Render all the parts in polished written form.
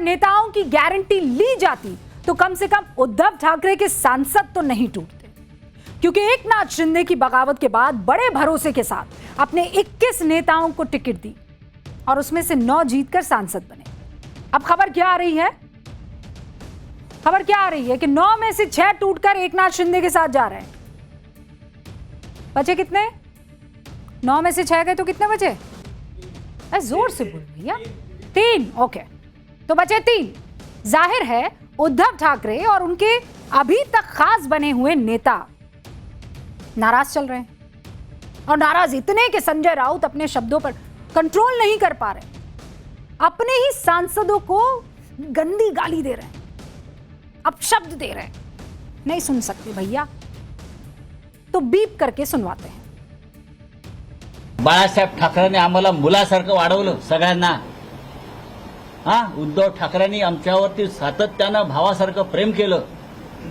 नेताओं की गारंटी ली जाती तो कम से कम उद्धव ठाकरे के सांसद तो नहीं टूटते, क्योंकि एकनाथ शिंदे की बगावत के बाद बड़े भरोसे के साथ अपने 21 नेताओं को टिकट दी और उसमें से 9 जीतकर सांसद बने। अब खबर क्या आ रही है? खबर क्या आ रही है कि 9 में से 6 टूटकर एकनाथ शिंदे के साथ जा रहे हैं। बचे कितने? 9 में से 6 गए तो कितने बचे? जोर से बोल भैया। 3। ओके, तो बचे 3। जाहिर है उद्धव ठाकरे और उनके अभी तक खास बने हुए नेता नाराज चल रहे हैं, और नाराज इतने कि संजय राउत अपने शब्दों पर कंट्रोल नहीं कर पा रहे, अपने ही सांसदों को गंदी गाली दे रहे हैं, अपशब्द दे रहे हैं। नहीं सुन सकते भैया, तो बीप करके सुनवाते हैं। बाळासाहेब ठाकरेंनी आम्हाला मुलासारखं वाढवलं सगळ्यांना। हा, उद्धव ठाकरेंनी आमच्यावरती सातत्यानं भावासारखं प्रेम केलं।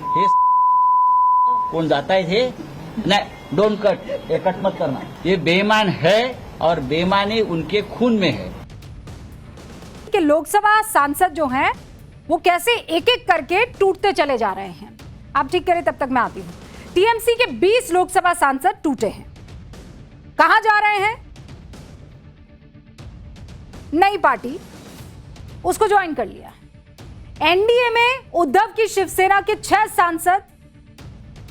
हे कोण जात आहेत हे? नहीं, डोंट कट, ये कट मत करना। ये बेईमान है और बेईमानी उनके खून में है। कि लोकसभा सांसद जो हैं वो कैसे एक एक करके टूटते चले जा रहे हैं। आप ठीक करें, तब तक मैं आती हूं। टीएमसी के 20 लोकसभा सांसद टूटे हैं। कहां जा रहे हैं? नई पार्टी, उसको ज्वाइन कर लिया है। एनडीए में उद्धव की शिवसेना के 6 सांसद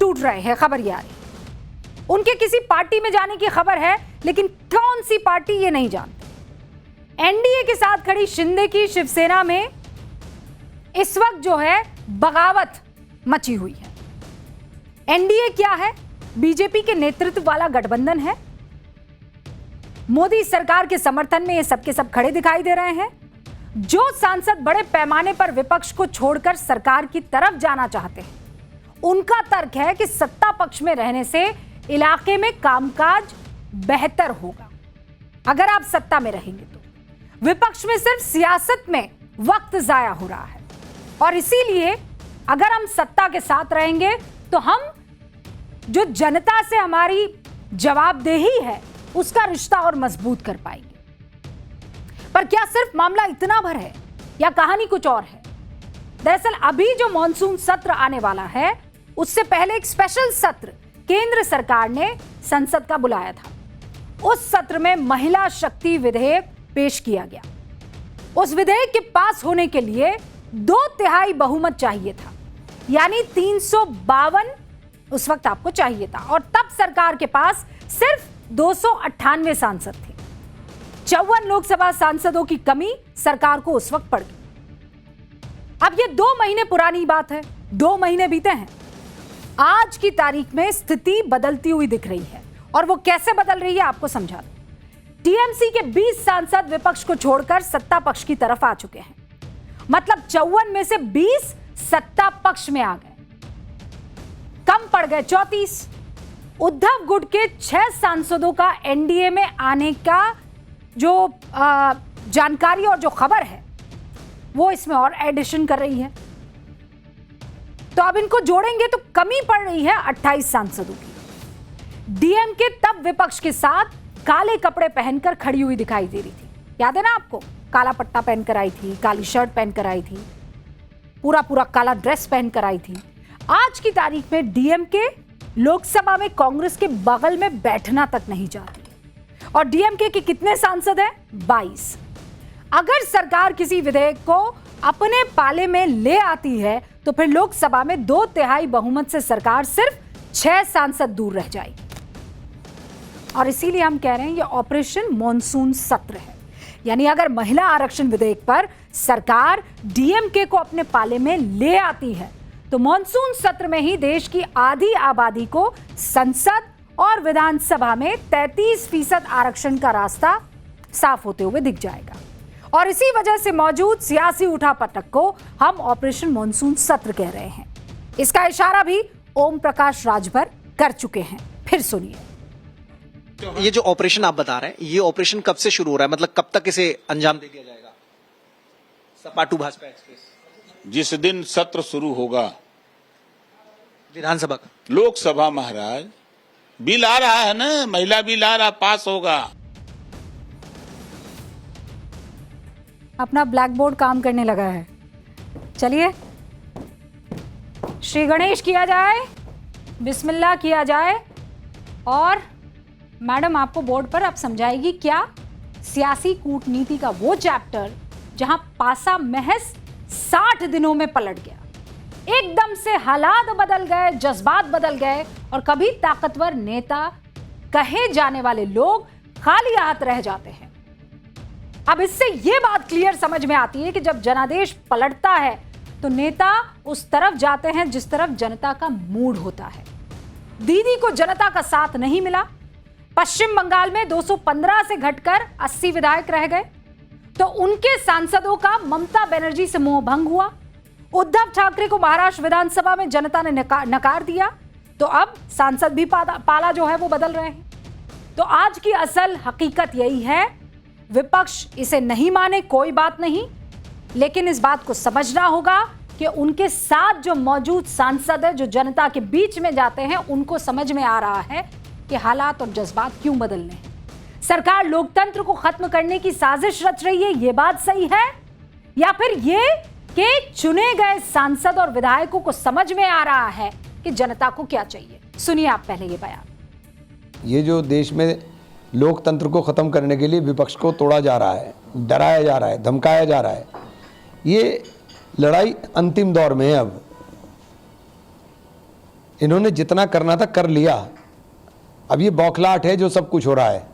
टूट रहे हैं। खबर ये आ रही, उनके किसी पार्टी में जाने की खबर है, लेकिन कौन सी पार्टी ये नहीं जानते। एनडीए के साथ खड़ी शिंदे की शिवसेना में इस वक्त जो है बगावत मची हुई है। एनडीए क्या है? बीजेपी के नेतृत्व वाला गठबंधन है। मोदी सरकार के समर्थन में ये सब के सब खड़े दिखाई दे रहे हैं। जो सांसद बड़े पैमाने पर विपक्ष को छोड़कर सरकार की तरफ जाना चाहते हैं, उनका तर्क है कि सत्ता पक्ष में रहने से इलाके में कामकाज बेहतर होगा। अगर आप सत्ता में रहेंगे तो विपक्ष में सिर्फ सियासत में वक्त जाया हो रहा है, और इसीलिए अगर हम सत्ता के साथ रहेंगे तो हम जो जनता से हमारी जवाबदेही है उसका रिश्ता और मजबूत कर पाएंगे। पर क्या सिर्फ मामला इतना भर है या कहानी कुछ और है? दरअसल अभी जो मॉनसून सत्र आने वाला है, उससे पहले एक स्पेशल सत्र केंद्र सरकार ने संसद का बुलाया था। उस सत्र में महिला शक्ति विधेयक पेश किया गया। उस विधेयक के पास होने के लिए 2/3 बहुमत चाहिए था, यानी 352 उस वक्त आपको चाहिए था, और तब सरकार के पास सिर्फ 298 सांसद थे। 54 लोकसभा सांसदों की कमी सरकार को उस वक्त पड़ गई। अब ये 2 महीने पुरानी बात है, 2 महीने बीते हैं। आज की तारीख में स्थिति बदलती हुई दिख रही है, और वो कैसे बदल रही है आपको समझा दूं। टीएमसी के 20 सांसद विपक्ष को छोड़कर सत्ता पक्ष की तरफ आ चुके हैं। मतलब 54 में से 20 सत्ता पक्ष में आ गए, कम पड़ गए 34। उद्धव गुट के 6 सांसदों का एनडीए में आने का जो जानकारी और जो खबर है वो इसमें और एडिशन कर रही है। तो अब इनको जोड़ेंगे तो कमी पड़ रही है 28 सांसदों की। डीएमके तब विपक्ष के साथ काले कपड़े पहनकर खड़ी हुई दिखाई दे रही थी, याद है ना आपको? काला पट्टा पहनकर आई थी, काली शर्ट पहनकर आई थी, पूरा काला ड्रेस पहनकर आई थी। आज की तारीख में डीएमके लोकसभा में कांग्रेस के बगल में बैठना तक नहीं चाहती, और डीएमके के कितने सांसद हैं? 22। अगर सरकार किसी विधेयक को अपने पाले में ले आती है तो फिर लोकसभा में 2/3 बहुमत से सरकार सिर्फ 6 सांसद दूर रह जाएगी। और इसीलिए हम कह रहे हैं ये ऑपरेशन मॉनसून सत्र है। यानी अगर महिला आरक्षण विधेयक पर सरकार डीएमके को अपने पाले में ले आती है तो मॉनसून सत्र में ही देश की आधी आबादी को संसद और विधानसभा में 33% आरक्षण का रास्ता साफ होते हुए दिख जाएगा। और इसी वजह से मौजूद सियासी उठापटक को हम ऑपरेशन मॉनसून सत्र कह रहे हैं। इसका इशारा भी ओम प्रकाश राजभर कर चुके हैं। फिर सुनिए। ये जो ऑपरेशन आप बता रहे हैं, ये ऑपरेशन कब से शुरू हो रहा है? मतलब कब तक इसे अंजाम दे दिया जाएगा? सपा टू भाजपा एक्सप्रेस जिस दिन सत्र शुरू होगा विधानसभा का, लोकसभा महाराज बिल आ रहा है ना, महिला बिल आ रहा, पास होगा। अपना ब्लैक बोर्ड काम करने लगा है। चलिए श्री गणेश किया जाए, बिस्मिल्लाह किया जाए और मैडम आपको बोर्ड पर अब समझाएगी क्या सियासी कूटनीति का वो चैप्टर जहां पासा महज 60 दिनों में पलट गया। एकदम से हालात बदल गए, जज्बात बदल गए और कभी ताकतवर नेता कहे जाने वाले लोग खाली हाथ रह जाते हैं। अब इससे यह बात क्लियर समझ में आती है कि जब जनादेश पलटता है तो नेता उस तरफ जाते हैं जिस तरफ जनता का मूड होता है। दीदी को जनता का साथ नहीं मिला। पश्चिम बंगाल में 215 से घटकर 80 विधायक रह गए तो उनके सांसदों का ममता बनर्जी से मोह भंग हुआ। उद्धव ठाकरे को महाराष्ट्र विधानसभा में जनता ने नकार दिया तो अब सांसद भी पाला जो है वो बदल रहे हैं। तो आज की असल हकीकत यही है, विपक्ष इसे नहीं माने कोई बात नहीं, लेकिन इस बात को समझना होगा कि उनके साथ जो मौजूद सांसद है जो जनता के बीच में जाते हैं उनको समझ में आ रहा है कि हालात और जज्बात क्यों बदलने हैं। सरकार लोकतंत्र को खत्म करने की साजिश रच रही है, ये बात सही है, या फिर ये कि चुने गए सांसद और विधायकों को समझ में आ रहा है कि जनता को क्या चाहिए। सुनिए आप पहले ये बयान। ये जो देश में लोकतंत्र को ख़त्म करने के लिए विपक्ष को तोड़ा जा रहा है, डराया जा रहा है, धमकाया जा रहा है, ये लड़ाई अंतिम दौर में है। अब इन्होंने जितना करना था कर लिया। अब ये बौखलाहट है जो सब कुछ हो रहा है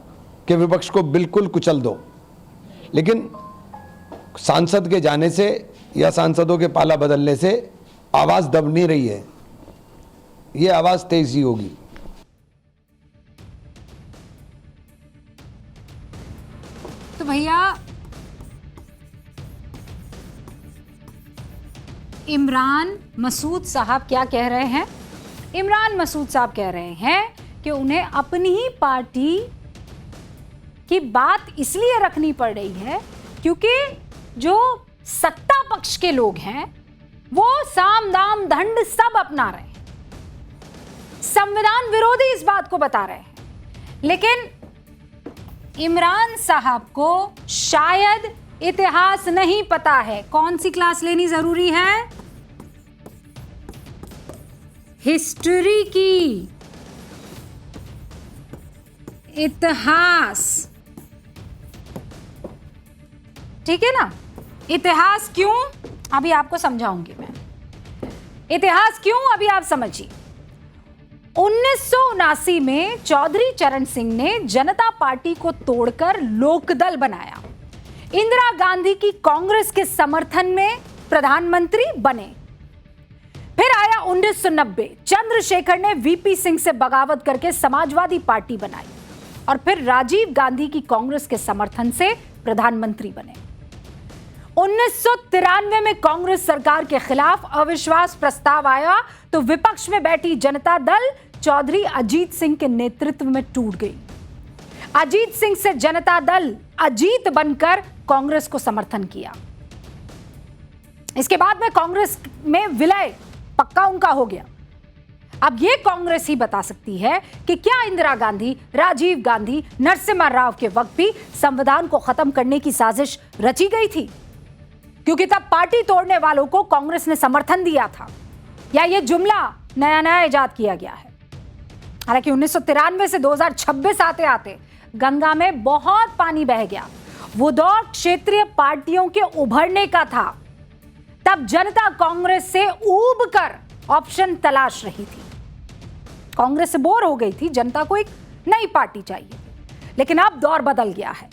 कि विपक्ष को बिल्कुल कुचल दो, लेकिन सांसद के जाने से या सांसदों के पाला बदलने से आवाज़ दब नहीं रही है, ये आवाज़ तेज ही होगी। तो भैया इमरान मसूद साहब क्या कह रहे हैं? इमरान मसूद साहब कह रहे हैं कि उन्हें अपनी ही पार्टी की बात इसलिए रखनी पड़ रही है क्योंकि जो सत्ता पक्ष के लोग हैं वो साम दाम दंड सब अपना रहे हैं, संविधान विरोधी इस बात को बता रहे हैं। लेकिन इमरान साहब को शायद इतिहास नहीं पता है। कौन सी क्लास लेनी जरूरी है? हिस्ट्री की, इतिहास, ठीक है ना। इतिहास क्यों, अभी आपको समझाऊंगी मैं। इतिहास क्यों, अभी आप समझिए। 1979 में चौधरी चरण सिंह ने जनता पार्टी को तोड़कर लोकदल बनाया। इंदिरा गांधी की कांग्रेस के समर्थन में प्रधानमंत्री बने। फिर आया 1990, चंद्रशेखर ने वीपी सिंह से बगावत करके समाजवादी पार्टी बनाई और फिर राजीव गांधी की कांग्रेस के समर्थन से प्रधानमंत्री बने। 1993 में कांग्रेस सरकार के खिलाफ अविश्वास प्रस्ताव आया तो विपक्ष में बैठी जनता दल चौधरी अजीत सिंह के नेतृत्व में टूट गई। अजीत सिंह से जनता दल अजीत बनकर कांग्रेस को समर्थन किया। इसके बाद में कांग्रेस में विलय पक्का उनका हो गया। अब यह कांग्रेस ही बता सकती है कि क्या इंदिरा गांधी, राजीव गांधी, नरसिम्हा राव के वक्त भी संविधान को खत्म करने की साजिश रची गई थी, क्योंकि तब पार्टी तोड़ने वालों को कांग्रेस ने समर्थन दिया था, या यह जुमला नया नया इजाद किया गया है। हालांकि 1993 से 2026 आते आते गंगा में बहुत पानी बह गया। वो दौर क्षेत्रीय पार्टियों के उभरने का था। तब जनता कांग्रेस से ऊब कर ऑप्शन तलाश रही थी। कांग्रेस से बोर हो गई थी, जनता को एक नई पार्टी चाहिए। लेकिन अब दौर बदल गया है।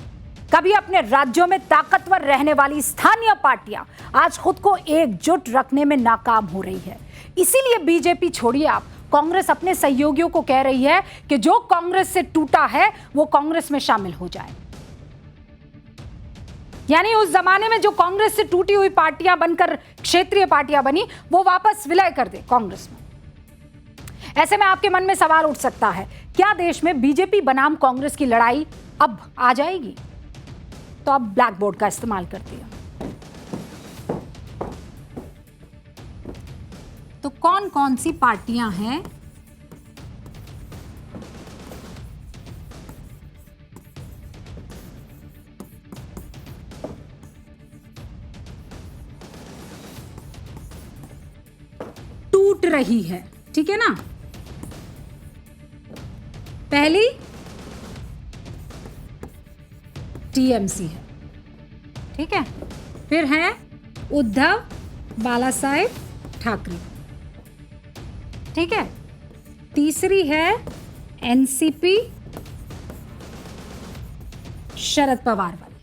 कभी अपने राज्यों में ताकतवर रहने वाली स्थानीय पार्टियां आज खुद को एकजुट रखने में नाकाम हो रही है। इसीलिए बीजेपी छोड़िए आप, कांग्रेस अपने सहयोगियों को कह रही है कि जो कांग्रेस से टूटा है वो कांग्रेस में शामिल हो जाए। यानी उस जमाने में जो कांग्रेस से टूटी हुई पार्टियां बनकर क्षेत्रीय पार्टियां बनी, वो वापस विलय कर दे कांग्रेस में। ऐसे में आपके मन में सवाल उठ सकता है, क्या देश में बीजेपी बनाम कांग्रेस की लड़ाई अब आ जाएगी? तो अब ब्लैक बोर्ड का इस्तेमाल करती है। तो कौन कौन सी पार्टियां हैं टूट रही है, ठीक है ना। पहली टीएमसी है, ठीक है। फिर है उद्धव बालासाहेब ठाकरे, ठीक है। तीसरी है एनसीपी शरद पवार वाली,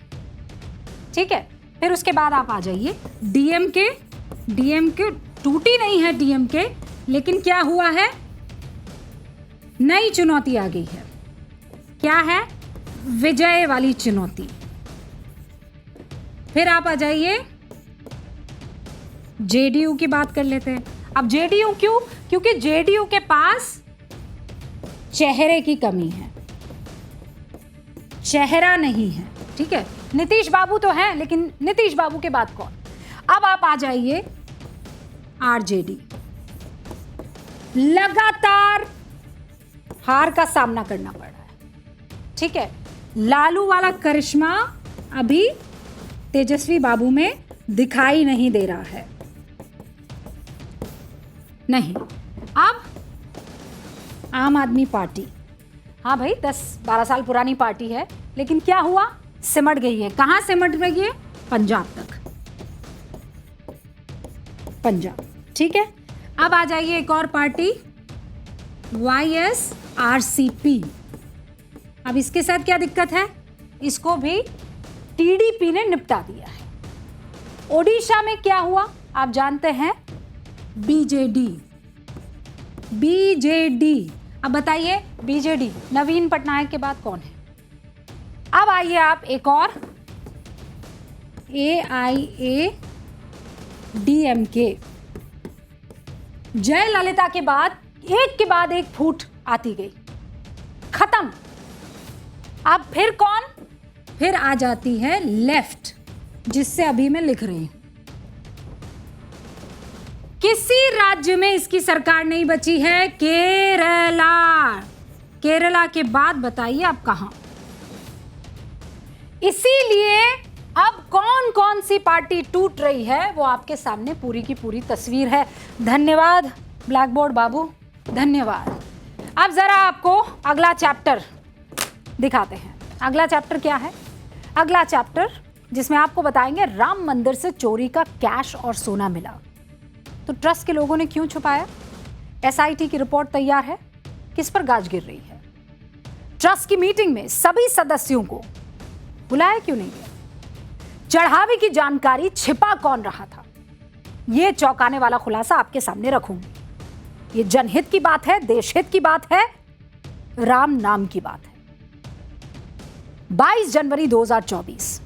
ठीक है। फिर उसके बाद आप आ जाइए डीएमके टूटी नहीं है डीएमके, लेकिन क्या हुआ है, नई चुनौती आ गई है। क्या है, विजय वाली चुनौती। फिर आप आ जाइए जेडीयू की बात कर लेते हैं। अब जेडीयू क्यों, क्योंकि जेडीयू के पास चेहरे की कमी है, चेहरा नहीं है, ठीक है। नीतीश बाबू तो हैं, लेकिन नीतीश बाबू के बाद कौन। अब आप आ जाइए आरजेडी, लगातार हार का सामना करना पड़ रहा है, ठीक है। लालू वाला करिश्मा अभी तेजस्वी बाबू में दिखाई नहीं दे रहा है, नहीं। अब आम आदमी पार्टी, हाँ भाई 10-12 साल पुरानी पार्टी है, लेकिन क्या हुआ, सिमट गई है। कहां सिमट गई है, पंजाब तक, पंजाब, ठीक है। अब आ जाइए एक और पार्टी YSRCP। अब इसके साथ क्या दिक्कत है, इसको भी टीडीपी ने निपटा दिया है। ओडिशा में क्या हुआ आप जानते हैं, बीजेडी। अब बताइए बीजेडी नवीन पटनायक के बाद कौन है। अब आइए आप एक और AIADMK। जयललिता के बाद एक फूट आती गई, खत्म। अब फिर कौन, फिर आ जाती है लेफ्ट, जिससे अभी मैं लिख रही हूं। किसी राज्य में इसकी सरकार नहीं बची है, केरला के बाद बताइए आप कहां। इसीलिए अब कौन कौन सी पार्टी टूट रही है वो आपके सामने पूरी की पूरी तस्वीर है। धन्यवाद ब्लैक बोर्ड बाबू, धन्यवाद। अब जरा आपको अगला चैप्टर दिखाते हैं। अगला चैप्टर क्या है, अगला चैप्टर जिसमें आपको बताएंगे राम मंदिर से चोरी का कैश और सोना मिला, तो ट्रस्ट के लोगों ने क्यों छुपाया। एसआईटी की रिपोर्ट तैयार है, किस पर गाज गिर रही है। ट्रस्ट की मीटिंग में सभी सदस्यों को बुलाया क्यों नहीं गया। चढ़ावे की जानकारी छिपा कौन रहा था, यह चौंकाने वाला खुलासा आपके सामने रखूंगी। ये जनहित की बात है, देशहित की बात है, राम नाम की बात है। 22 जनवरी 2024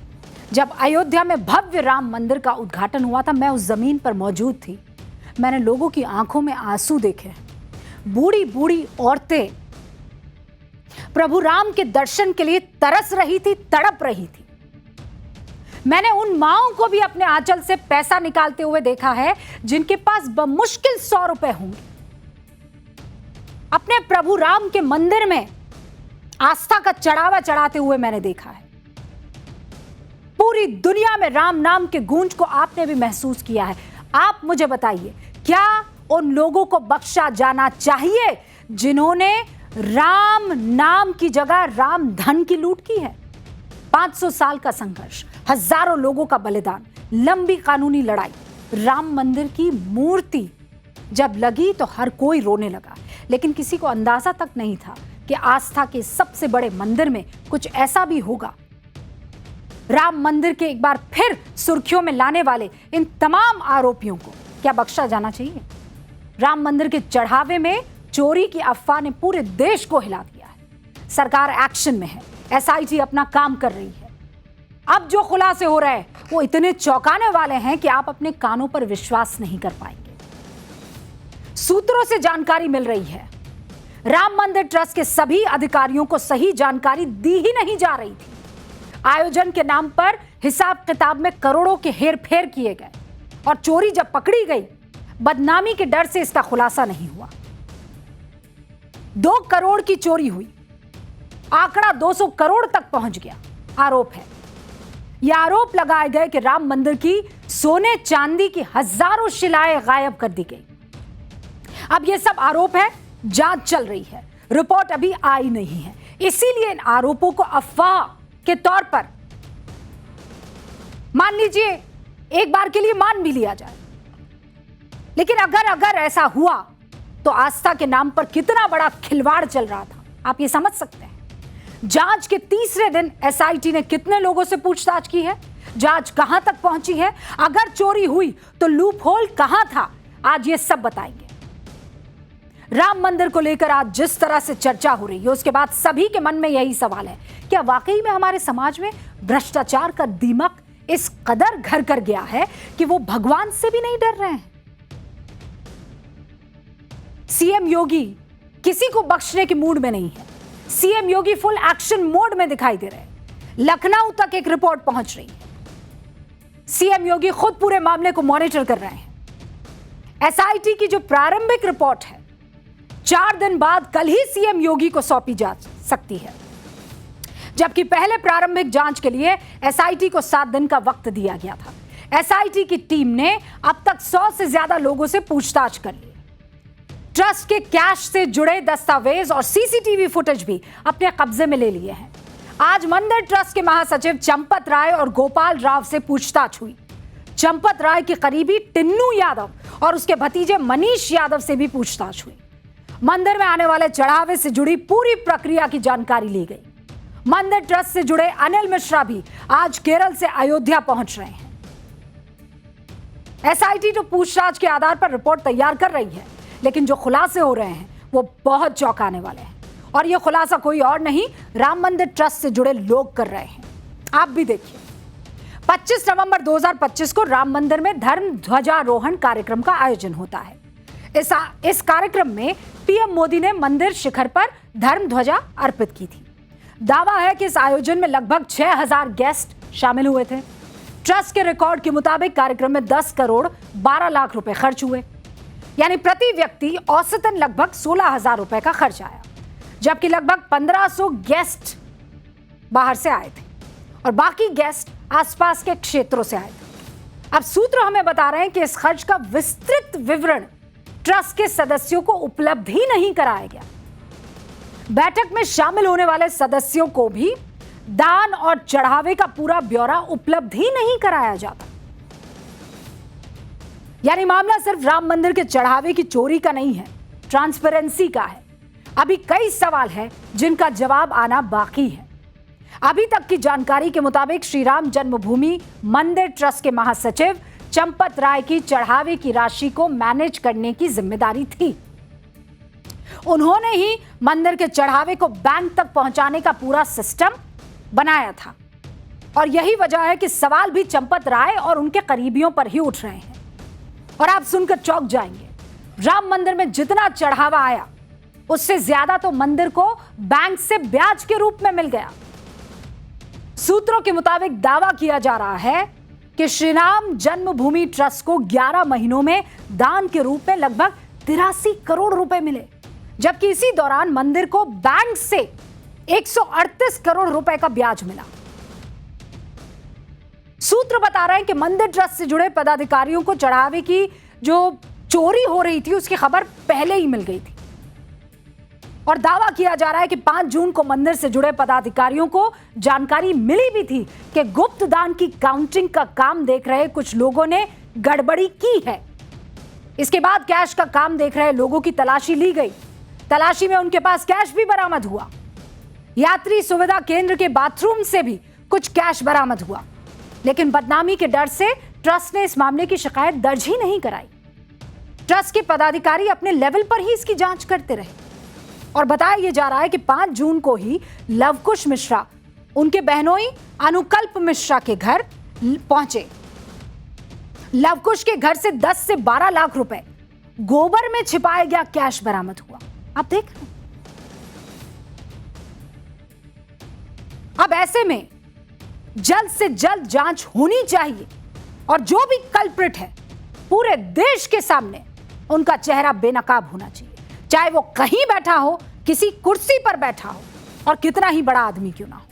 जब अयोध्या में भव्य राम मंदिर का उद्घाटन हुआ था, मैं उस जमीन पर मौजूद थी। मैंने लोगों की आंखों में आंसू देखे, बूढ़ी बूढ़ी औरतें प्रभु राम के दर्शन के लिए तरस रही थी, तड़प रही थी। मैंने उन माओं को भी अपने आंचल से पैसा निकालते हुए देखा है, जिनके पास बमुश्किल 100 रुपए होंगे। अपने प्रभु राम के मंदिर में आस्था का चढ़ावा चढ़ाते हुए मैंने देखा है। पूरी दुनिया में राम नाम के गूंज को आपने भी महसूस किया है। आप मुझे बताइए, क्या उन लोगों को बख्शा जाना चाहिए जिन्होंने राम नाम की जगह राम धन की लूट की है। 500 साल का संघर्ष, हजारों लोगों का बलिदान, लंबी कानूनी लड़ाई, राम मंदिर की मूर्ति जब लगी तो हर कोई रोने लगा, लेकिन किसी को अंदाजा तक नहीं था कि आस्था के सबसे बड़े मंदिर में कुछ ऐसा भी होगा। राम मंदिर के एक बार फिर सुर्खियों में लाने वाले इन तमाम आरोपियों को क्या बख्शा जाना चाहिए। राम मंदिर के चढ़ावे में चोरी की अफवाह ने पूरे देश को हिला दिया है। सरकार एक्शन में है, एसआईटी अपना काम कर रही है। अब जो खुलासे हो रहे हैं वो इतने चौंकाने वाले हैं कि आप अपने कानों पर विश्वास नहीं कर पाएंगे। सूत्रों से जानकारी मिल रही है, राम मंदिर ट्रस्ट के सभी अधिकारियों को सही जानकारी दी ही नहीं जा रही थी। आयोजन के नाम पर हिसाब किताब में करोड़ों के हेरफेर किए गए और चोरी जब पकड़ी गई, बदनामी के डर से इसका खुलासा नहीं हुआ। 2 करोड़ की चोरी हुई, आंकड़ा 200 करोड़ तक पहुंच गया। आरोप है, यह आरोप लगाए गए कि राम मंदिर की सोने चांदी की हजारों शिलाएं गायब कर दी गई। अब ये सब आरोप है, जांच चल रही है, रिपोर्ट अभी आई नहीं है, इसीलिए इन आरोपों को अफवाह के तौर पर मान लीजिए, एक बार के लिए मान भी लिया जाए। लेकिन अगर ऐसा हुआ तो आस्था के नाम पर कितना बड़ा खिलवाड़ चल रहा था, आप ये समझ सकते हैं। जांच के तीसरे दिन एसआईटी ने कितने लोगों से पूछताछ की है, जांच कहां तक पहुंची है, अगर चोरी हुई तो लूप होल कहां था, आज ये सब बताएंगे। राम मंदिर को लेकर आज जिस तरह से चर्चा हो रही है, उसके बाद सभी के मन में यही सवाल है, क्या वाकई में हमारे समाज में भ्रष्टाचार का दीमक इस कदर घर कर गया है कि वो भगवान से भी नहीं डर रहे हैं। सीएम योगी किसी को बख्शने के मूड में नहीं है। सीएम योगी फुल एक्शन मोड में दिखाई दे रहे हैं। लखनऊ तक एक रिपोर्ट पहुंच रही है। सीएम योगी खुद पूरे मामले को मॉनिटर कर रहे हैं। एसआईटी की जो प्रारंभिक रिपोर्ट है 4 दिन बाद कल ही सीएम योगी को सौंपी जा सकती है, जबकि पहले प्रारंभिक जांच के लिए एसआईटी को 7 दिन का वक्त दिया गया था। एसआईटी की टीम ने अब तक 100 से ज्यादा लोगों से पूछताछ कर ली। ट्रस्ट के कैश से जुड़े दस्तावेज और सीसीटीवी फुटेज भी अपने कब्जे में ले लिए हैं। आज मंदिर ट्रस्ट के महासचिव चंपत राय और गोपाल राव से पूछताछ हुई। चंपत राय के करीबी टिन्नू यादव और उसके भतीजे मनीष यादव से भी पूछताछ हुई। मंदिर में आने वाले चढ़ावे से जुड़ी पूरी प्रक्रिया की जानकारी ली गई। मंदिर ट्रस्ट से जुड़े अनिल मिश्रा भी आज केरल से अयोध्या पहुंच रहे हैं। एसआईटी तो पूछताछ के आधार पर रिपोर्ट तैयार कर रही है, लेकिन जो खुलासे हो रहे हैं वो बहुत चौंकाने वाले हैं। और ये खुलासा कोई और नहीं, राम मंदिर ट्रस्ट से जुड़े लोग कर रहे हैं। आप भी देखिए, 25 नवंबर 2025 को राम मंदिर में धर्म ध्वजारोहण कार्यक्रम का आयोजन होता है। इस कार्यक्रम में पीएम मोदी ने मंदिर शिखर पर धर्म ध्वजा अर्पित की थी। दावा है कि इस आयोजन में लगभग 6000 गेस्ट शामिल हुए थे। ट्रस्ट के रिकॉर्ड के मुताबिक कार्यक्रम में 10 करोड़ 12 लाख रुपए खर्च हुए, यानी प्रति व्यक्ति औसतन लगभग 16,000 रुपए का खर्च आया, जबकि लगभग 1500 गेस्ट बाहर से आए थे और बाकी गेस्ट आसपास के क्षेत्रों से आए थे। अब सूत्र हमें बता रहे हैं कि इस खर्च का विस्तृत विवरण ट्रस्ट के सदस्यों को उपलब्ध ही नहीं कराया गया। बैठक में शामिल होने वाले सदस्यों को भी दान और चढ़ावे का पूरा ब्यौरा उपलब्ध ही नहीं कराया जाता। यानी मामला सिर्फ राम मंदिर के चढ़ावे की चोरी का नहीं है, ट्रांसपेरेंसी का है। अभी कई सवाल हैं जिनका जवाब आना बाकी है। अभी तक की जानकारी के मुताबिक श्री राम जन्मभूमि मंदिर ट्रस्ट के महासचिव चंपत राय की चढ़ावे की राशि को मैनेज करने की जिम्मेदारी थी। उन्होंने ही मंदिर के चढ़ावे को बैंक तक पहुंचाने का पूरा सिस्टम बनाया था और यही वजह है कि सवाल भी चंपत राय और उनके करीबियों पर ही उठ रहे हैं। और आप सुनकर चौंक जाएंगे, राम मंदिर में जितना चढ़ावा आया उससे ज्यादा तो मंदिर को बैंक से ब्याज के रूप में मिल गया। सूत्रों के मुताबिक दावा किया जा रहा है कि श्री राम जन्मभूमि ट्रस्ट को 11 महीनों में दान के रूप में लगभग 83 करोड़ रुपए मिले, जबकि इसी दौरान मंदिर को बैंक से 138 करोड़ रुपए का ब्याज मिला। सूत्र बता रहे हैं कि मंदिर ट्रस्ट से जुड़े पदाधिकारियों को चढ़ावे की जो चोरी हो रही थी उसकी खबर पहले ही मिल गई थी और दावा किया जा रहा है कि 5 जून को मंदिर से जुड़े पदाधिकारियों को जानकारी मिली भी थी कि गुप्त दान की काउंटिंग का काम देख रहे कुछ लोगों ने गड़बड़ी की है। इसके बाद कैश का काम देख रहे लोगों की तलाशी ली गई। तलाशी में उनके पास कैश भी बरामद हुआ। यात्री सुविधा केंद्र के बाथरूम से भी कुछ कैश बरामद हुआ, लेकिन बदनामी के डर से ट्रस्ट ने इस मामले की शिकायत दर्ज ही नहीं कराई। ट्रस्ट के पदाधिकारी अपने लेवल पर ही इसकी जांच करते रहे और बताया यह जा रहा है कि 5 जून को ही लवकुश मिश्रा उनके बहनोई अनुकल्प मिश्रा के घर पहुंचे। लवकुश के घर से 10 से 12 लाख रुपए गोबर में छिपाया गया कैश बरामद हुआ। आप देख रहे हैं। अब ऐसे में जल्द से जल्द जांच होनी चाहिए और जो भी कल्प्रिट है पूरे देश के सामने उनका चेहरा बेनकाब होना चाहिए, चाहे वो कहीं बैठा हो, किसी कुर्सी पर बैठा हो और कितना ही बड़ा आदमी क्यों ना हो।